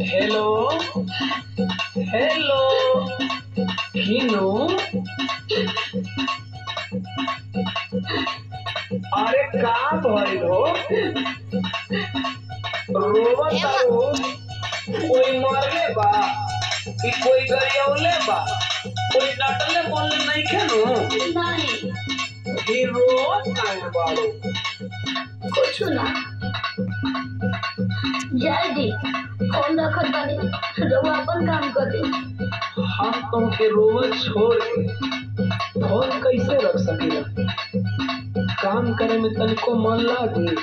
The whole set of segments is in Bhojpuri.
हेलो हेलो किनू अरे का भइल हो रोवत हो कोई मरले बा कि कोई गरियौले बा कोई डटले बोलले नहीं खेनु नहीं ही रोवत काहे बाड़ो कुछ ना जल्दी फोन रखत बानी रउआ अपन काम करे। हम तुमके रोवत छोड़ के फोन कैसे रख सकेला काम करे में तनिको मन लागे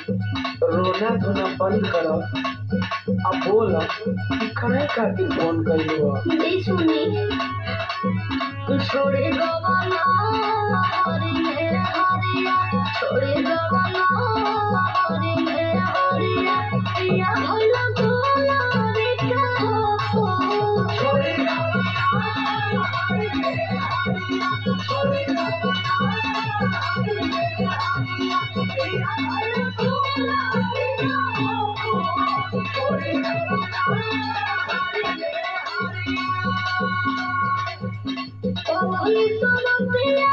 रोना धोना बंद कर अब बोल कि काहे खातिर फोन कइलो नहीं सुनी छोड़े गवाना हरे मेरा हरिया छोड़े गवाना हरे मेरा हरिया या भला भला रे का हो छोड़े गवाना हरे मेरा हरिया छोड़े गवाना हरे मेरा हरिया या भला भला रे का हो छोड़े गवाना हरे मेरा हरिया ओली सोनतिया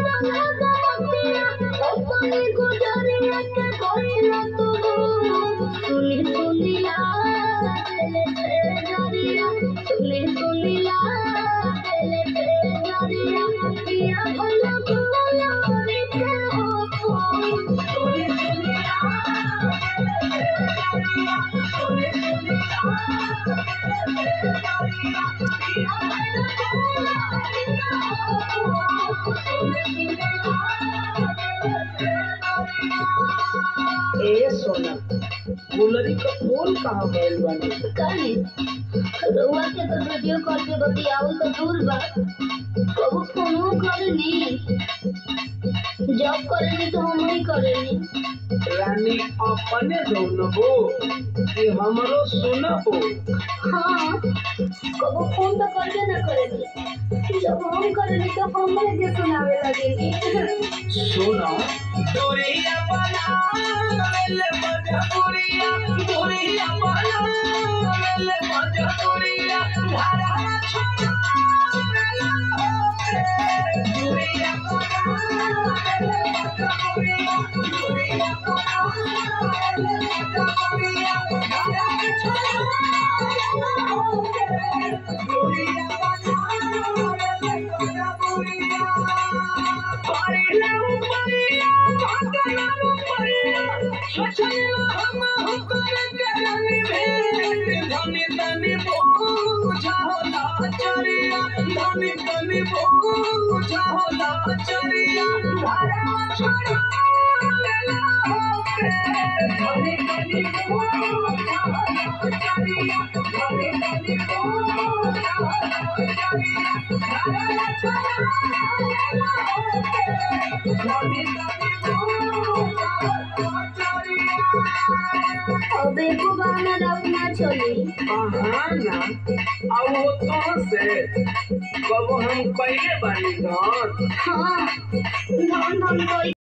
रंगतिया ओली गुजरिया के कोइला तू सुनी सुनिया दिल से जरिया सुनी सुनिया दिल से जरिया पिया भला भला रे के हो सुनी सुनिया सुनी ए सोना गुलरी का फूल कहाँ गइल बानी काहे रउआ के तो वीडियो कॉल पे बतियावल तो दूर बा कबो फोनो करनी जॉब करनी तो हम ही करनी रानी अपने ढूंढबो कि हमरो सुनबो हाँ कबो फोन तो करबे ना करेनी जब हम करनी तो हमरे के सुनावे लगेनी सुनो दूरिया बना ले मजबूरिया दूरिया बना ले मजबूरिया धारा छोड़ा दूरिया बना ले मजबूरिया दूरिया बना ले मजबूरिया धारा छोड़ा दूरिया बना ले मजबूरिया अबे को बहाना रखना चली बहाना अब वो तो से कब हम पहले बानी धन हाँ धन धन कोई